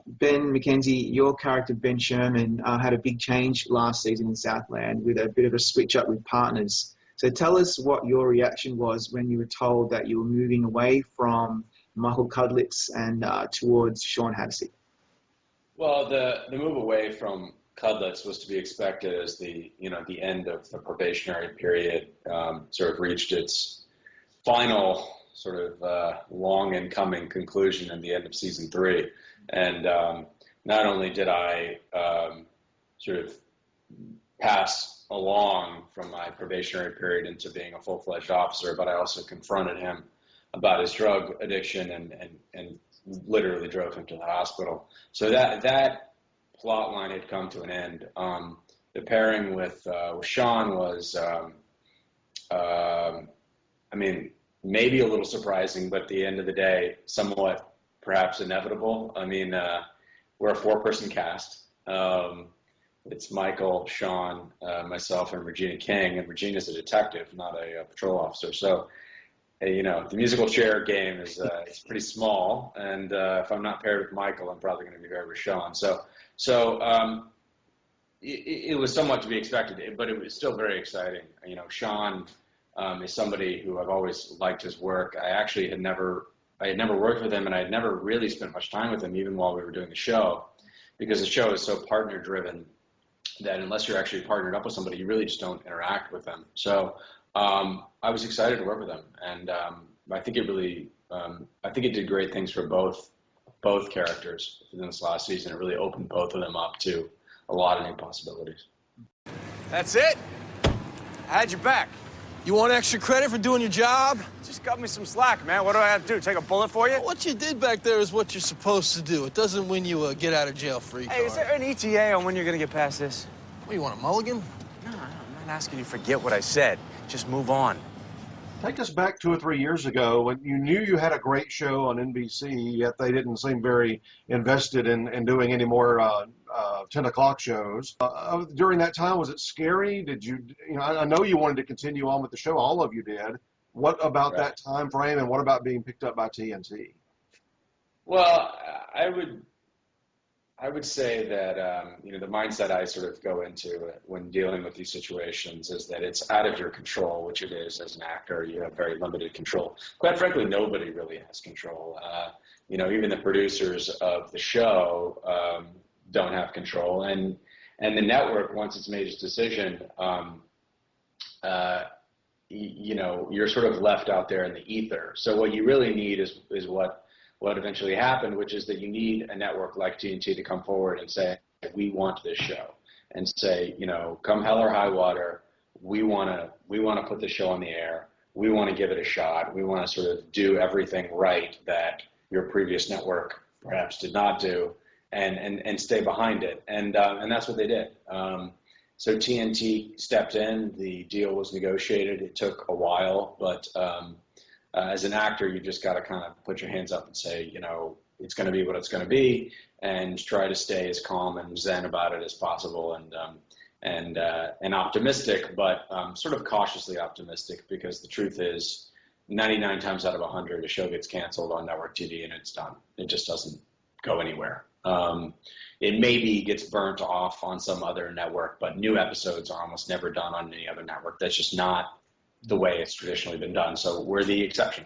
Ben McKenzie, your character Ben Sherman had a big change last season in Southland with a bit of a switch up with partners. So tell us what your reaction was when you were told that you were moving away from Michael Cudlitz and towards Sean Hattersley. Well, the move away from Cudlitz was to be expected as the end of the probationary period sort of reached its final sort of long and coming conclusion in the end of season 3. And not only did I sort of pass along from my probationary period into being a full-fledged officer, but I also confronted him about his drug addiction and literally drove him to the hospital. So that plot line had come to an end. The pairing with Sean was, maybe a little surprising, but at the end of the day, somewhat perhaps inevitable. I mean, we're a 4-person cast. It's Michael, Sean, myself, and Regina King, and Regina's a detective, not a patrol officer. So, the musical chair game is pretty small, and if I'm not paired with Michael, I'm probably going to be paired with Sean. So it was somewhat to be expected, but it was still very exciting. Sean is somebody who I've always liked his work. I actually had never worked with him, and I had never really spent much time with him, even while we were doing the show, because the show is so partner-driven that unless you're actually partnered up with somebody, you really just don't interact with them. So I was excited to work with him, and I think it did great things for both characters in this last season. It really opened both of them up to a lot of new possibilities. That's it? I had your back. You want extra credit for doing your job? Just cut me some slack, man. What do I have to do? Take a bullet for you? What you did back there is what you're supposed to do. It doesn't win you a get-out-of-jail-free card. Hey, is there an ETA on when you're gonna get past this? What, you want a mulligan? No, I'm not asking you to forget what I said. Just move on. Take us back 2 or 3 years ago when you knew you had a great show on NBC, yet they didn't seem very invested in doing any more 10 o'clock shows. During that time, was it scary? Did you I know you wanted to continue on with the show. All of you did. What about that time frame, and what about being picked up by TNT? Well, I would say that the mindset I sort of go into when dealing with these situations is that it's out of your control, which it is as an actor. You have very limited control. Quite frankly, nobody really has control. Even the producers of the show don't have control, and the network, once it's made its decision, you're sort of left out there in the ether. So what you really need is what eventually happened, which is that you need a network like TNT to come forward and say, we want this show, and say, come hell or high water, we want to put the show on the air. We want to give it a shot. We want to sort of do everything right that your previous network perhaps did not do, and stay behind it. And that's what they did. So TNT stepped in. The deal was negotiated. It took a while, but as an actor, you just got to kind of put your hands up and say, it's going to be what it's going to be, and try to stay as calm and zen about it as possible, and optimistic, but sort of cautiously optimistic, because the truth is, 99 times out of 100, a show gets canceled on network TV and it's done. It just doesn't go anywhere. It maybe gets burnt off on some other network, but new episodes are almost never done on any other network. That's just not the way it's traditionally been done. So we're the exception.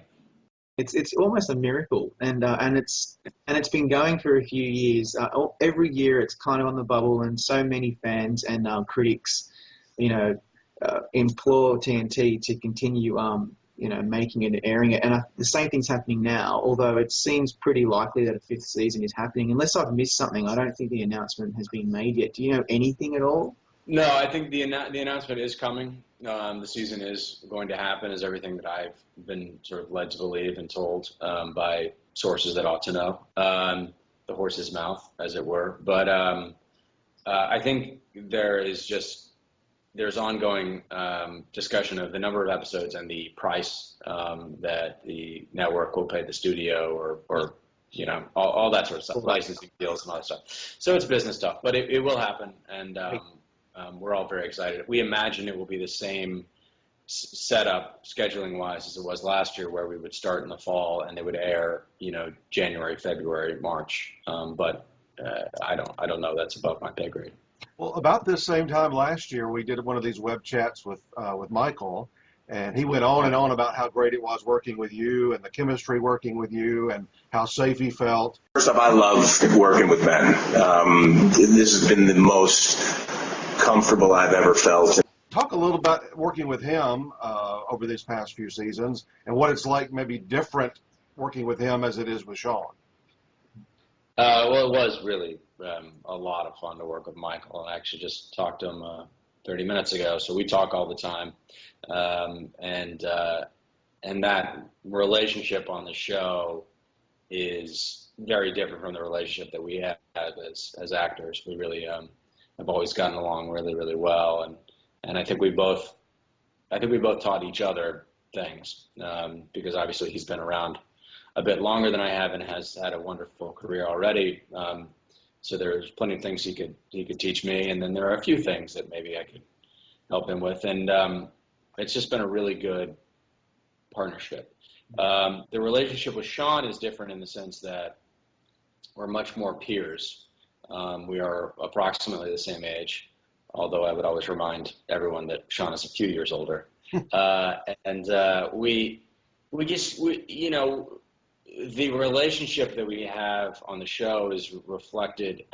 It's almost a miracle, and it's been going for a few years. Every year it's kind of on the bubble, and so many fans and critics, implore TNT to continue, making it and airing it. And the same thing's happening now, although it seems pretty likely that a 5th season is happening. Unless I've missed something, I don't think the announcement has been made yet. Do you know anything at all? No, I think the announcement is coming. The season is going to happen, is everything that I've been sort of led to believe and told by sources that ought to know, the horse's mouth, as it were. But I think there's ongoing discussion of the number of episodes and the price that the network will pay the studio, or all that sort of stuff, licensing deals and all that stuff. So it's business stuff, but it will happen, and we're all very excited. We imagine it will be the same set up scheduling wise as it was last year, where we would start in the fall and they would air, January, February, March. But I don't know. That's above my pay grade. Well, about this same time last year, we did one of these web chats with Michael, and he went on and on about how great it was working with you and the chemistry working with you and how safe he felt. First off, I love working with Ben. This has been the most comfortable I've ever felt. Talk a little about working with him over these past few seasons and what it's like, maybe different working with him as it is with Sean. Well, it was really a lot of fun to work with Michael, and I actually just talked to him 30 minutes ago. So we talk all the time, and that relationship on the show is very different from the relationship that we have as actors. We really have always gotten along really, really well, and I think we both taught each other things, because obviously he's been around a bit longer than I have and has had a wonderful career already. So there's plenty of things he could teach me, and then there are a few things that maybe I could help him with. And it's just been a really good partnership. The relationship with Sean is different in the sense that we're much more peers. We are approximately the same age, although I would always remind everyone that Sean is a few years older. The relationship that we have on the show is reflected,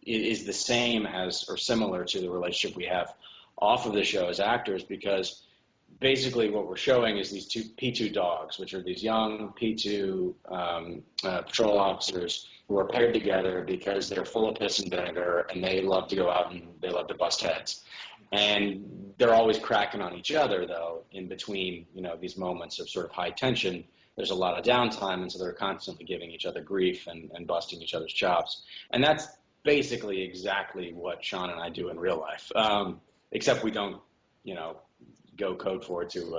is the same as or similar to the relationship we have off of the show as actors, because basically what we're showing is these two P2 dogs, which are these young P2 patrol officers who are paired together because they're full of piss and vinegar, and they love to go out and they love to bust heads. And they're always cracking on each other, though, in between, these moments of sort of high tension. There's a lot of downtime, and so they're constantly giving each other grief and busting each other's chops. And that's basically exactly what Sean and I do in real life, except we don't, go code forward to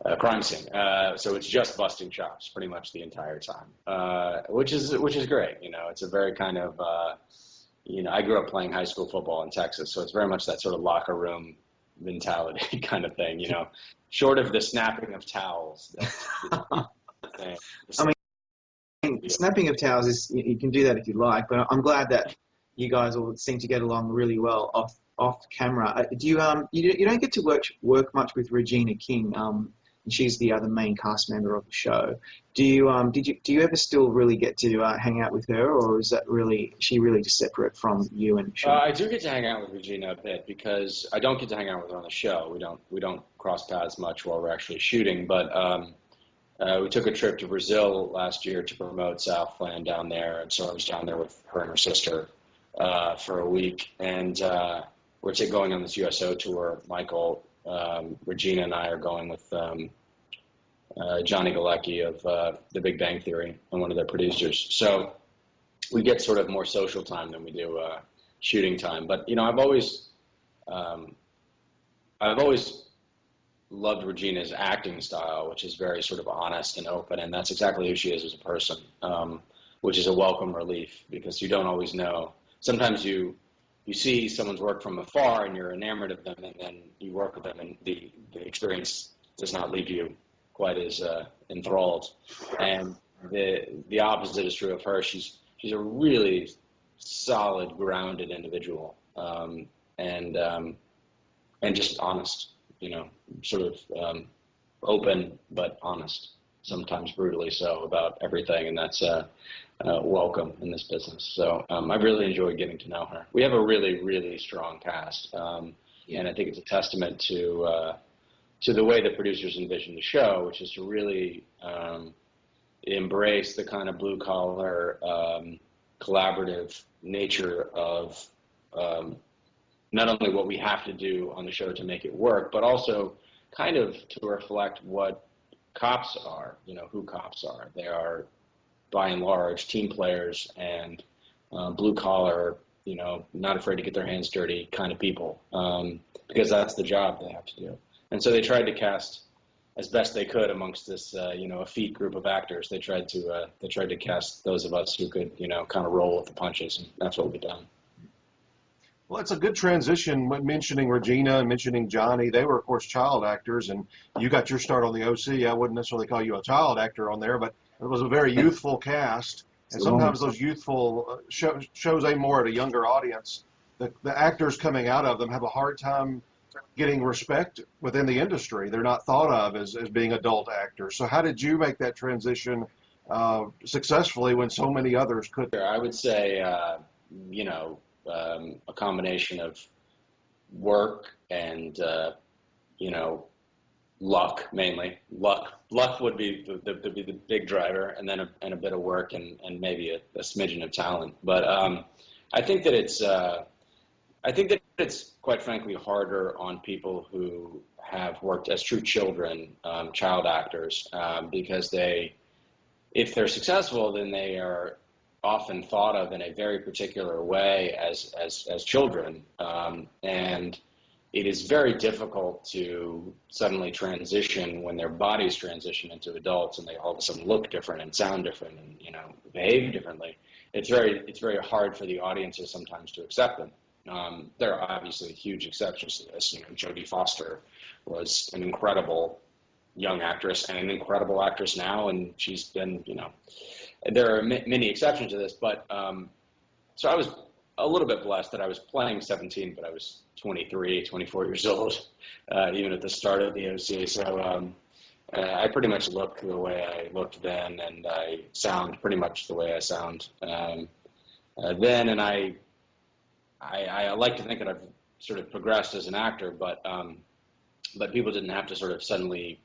a crime scene. So it's just busting chops pretty much the entire time, which is great. It's a very kind of, I grew up playing high school football in Texas, so it's very much that sort of locker room mentality kind of thing, short of the snapping of towels. Snapping of towels is, you can do that if you like, but I'm glad that you guys all seem to get along really well off camera. Do you don't get to work much with Regina King, and she's the other main cast member of the show. Do you ever still really get to hang out with her, or is she really just separate from you and Sean? I do get to hang out with Regina a bit, because I don't get to hang out with her on the show. We don't cross paths much while we're actually shooting, but we took a trip to Brazil last year to promote Southland down there, and so I was down there with her and her sister for a week, and we're going on this USO tour. Michael, Regina, and I are going with Johnny Galecki of The Big Bang Theory and one of their producers. So we get sort of more social time than we do shooting time. But I've always loved Regina's acting style, which is very sort of honest and open, and that's exactly who she is as a person, which is a welcome relief, because you don't always know. Sometimes you see someone's work from afar and you're enamored of them, and then you work with them and the experience does not leave you quite as enthralled. And the opposite is true of her. She's a really solid, grounded individual, and just honest, sort of open but honest, sometimes brutally so, about everything, and that's welcome in this business. So I've really enjoyed getting to know her. We have a really, really strong cast, and I think it's a testament to the way the producers envision the show, which is to really embrace the kind of blue-collar, collaborative nature of not only what we have to do on the show to make it work, but also kind of to reflect what cops are, who cops are. They are, by and large, team players and blue-collar, not afraid to get their hands dirty kind of people, because that's the job they have to do. And so they tried to cast as best they could amongst this, effete group of actors. They tried to cast those of us who could, kind of roll with the punches, and that's what we've done. Well, it's a good transition when mentioning Regina and mentioning Johnny. They were, of course, child actors, and you got your start on the OC. I wouldn't necessarily call you a child actor on there, but it was a very youthful cast. And sometimes those youthful shows aim more at a younger audience. The actors coming out of them have a hard time getting respect within the industry. They're not thought of as being adult actors. So how did you make that transition successfully when so many others couldn't? I would say, a combination of work and, luck mainly. Luck would be the big driver, and then a bit of work and maybe a smidgen of talent. But I think that it's quite frankly harder on people who have worked as true children, child actors, because if they're successful, then they are often thought of in a very particular way as children, and it is very difficult to suddenly transition when their bodies transition into adults and they all of a sudden look different and sound different and behave differently. It's very hard for the audiences sometimes to accept them. There are obviously huge exceptions to this. Jodie Foster was an incredible young actress and an incredible actress now, and she's been, there are many exceptions to this, but so I was a little bit blessed that I was playing 17, but I was 23, 24 years old, even at the start of the OC. So I pretty much look the way I looked then, and I sound pretty much the way I sound then, and I like to think that I've sort of progressed as an actor, but people didn't have to sort of suddenly,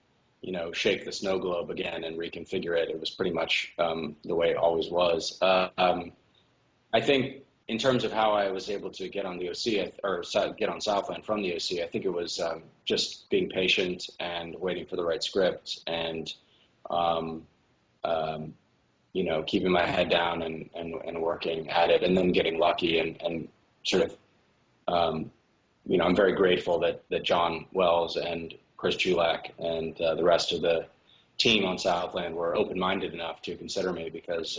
shake the snow globe again and reconfigure it. It was pretty much the way it always was. I think in terms of how I was able to get on the OC or get on Southland from the OC, I think it was just being patient and waiting for the right script and keeping my head down and working at it, and then getting lucky and sort of, I'm very grateful that John Wells and Chris Beachum and the rest of the team on Southland were open-minded enough to consider me, because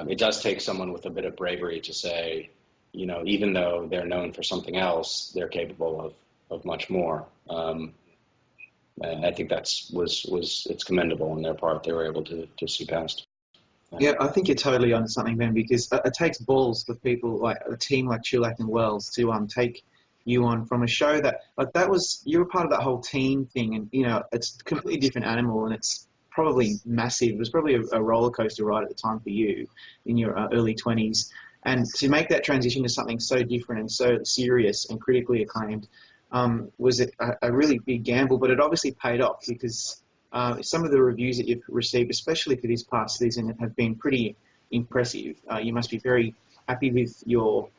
it does take someone with a bit of bravery to say, even though they're known for something else, they're capable of much more. And I think it's commendable on their part. They were able to see past. Yeah, I think you're totally onto something, Ben, because it takes balls for people like a team like Chulack and Wells to take you on from a show that you were part of that whole team thing, and it's a completely different animal, and it's probably massive. It was probably a roller coaster ride at the time for you in your early 20s, and to make that transition to something so different and so serious and critically acclaimed was a really big gamble, but it obviously paid off, because some of the reviews that you've received, especially for this past season, have been pretty impressive. You must be very happy with your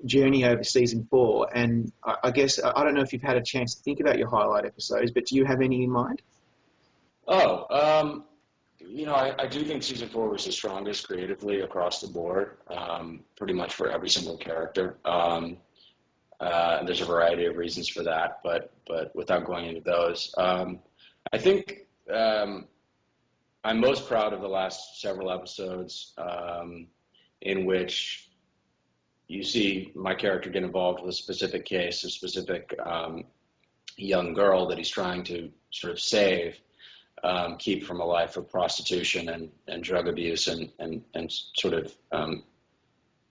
journey over season 4. And I guess, I don't know if you've had a chance to think about your highlight episodes, but do you have any in mind? I do think season 4 was the strongest creatively across the board, pretty much for every single character. There's a variety of reasons for that, but without going into those, I think I'm most proud of the last several episodes in which you see my character get involved with a specific case, a specific young girl that he's trying to sort of save, keep from a life of prostitution and drug abuse, and sort of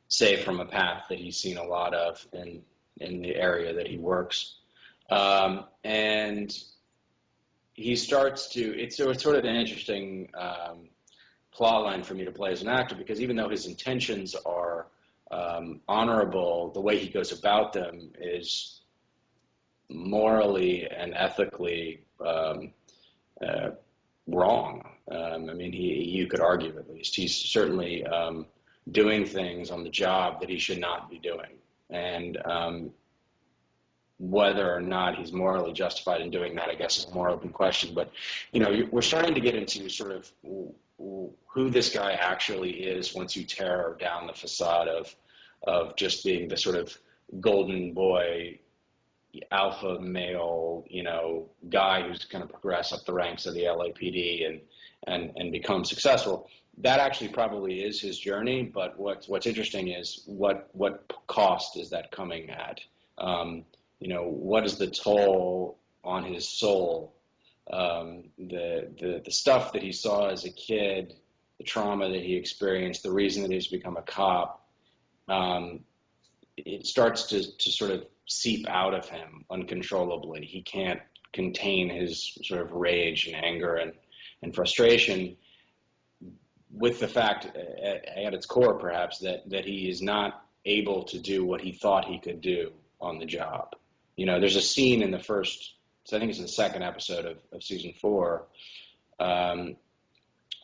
save from a path that he's seen a lot of in the area that he works. And he starts to, it's sort of an interesting plot line for me to play as an actor, because even though his intentions are honorable, the way he goes about them is morally and ethically wrong. You could argue, at least. He's certainly doing things on the job that he should not be doing. And whether or not he's morally justified in doing that, I guess, is a more open question. But, we're starting to get into sort of who this guy actually is once you tear down the facade of just being the sort of golden boy, alpha male, guy who's going to progress up the ranks of the LAPD and become successful. that actually probably is his journey, but what's interesting is what cost is that coming at? What is the toll on his soul? The stuff that he saw as a kid, the trauma that he experienced, the reason that he's become a cop, it starts to sort of seep out of him uncontrollably. He can't contain his sort of rage and anger and frustration, with the fact at its core perhaps that he is not able to do what he thought he could do on the job. There's a scene in the first, I think it's the second episode of season 4,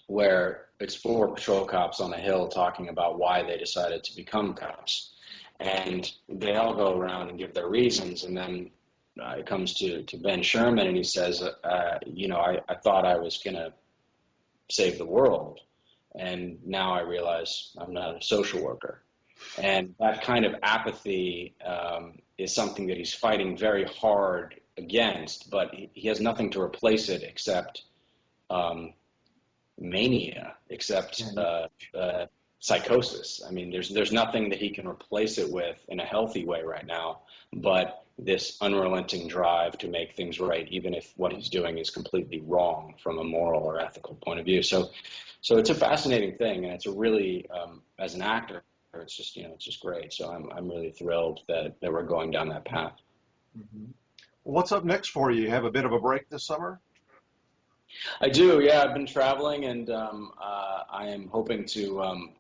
where it's 4 patrol cops on a hill talking about why they decided to become cops. And they all go around and give their reasons, and then it comes to Ben Sherman, and he says, I thought I was going to save the world, and now I realize I'm not a social worker. And that kind of apathy is something that he's fighting very hard against, but he has nothing to replace it except mania, except psychosis. I mean, there's nothing that he can replace it with in a healthy way right now, but this unrelenting drive to make things right, even if what he's doing is completely wrong from a moral or ethical point of view. So it's a fascinating thing, and it's a really, as an actor, it's just great. So I'm really thrilled that we're going down that path. Mm-hmm. What's up next for you? You have a bit of a break this summer? I do, yeah. I've been traveling, and I am hoping to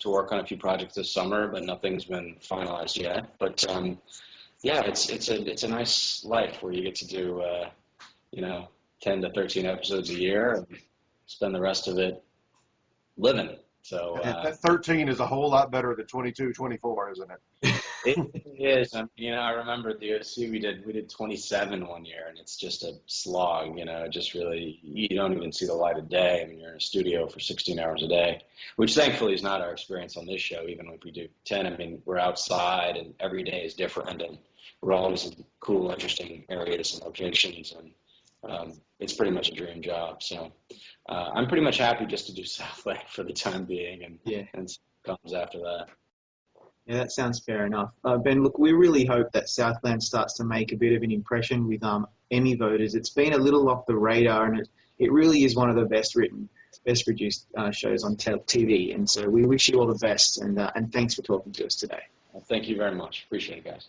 work on a few projects this summer, but nothing's been finalized yet. But yeah, it's a nice life where you get to do 10 to 13 episodes a year and spend the rest of it living. So that 13 is a whole lot better than 22, 24, isn't it? It is. I remember at the OC we did 27 one year, and it's just a slog. Just really, you don't even see the light of day. I mean, you're in a studio for 16 hours a day, which thankfully is not our experience on this show. Even if we do 10, I mean, we're outside, and every day is different, and we're always in cool, interesting areas and locations, and it's pretty much a dream job. So I'm pretty much happy just to do Southland for the time being, and comes after that. Yeah, that sounds fair enough. Ben, look, we really hope that Southland starts to make a bit of an impression with Emmy voters. It's been a little off the radar, and it really is one of the best written, best produced shows on TV. And so we wish you all the best, and thanks for talking to us today. Well, thank you very much. Appreciate it, guys.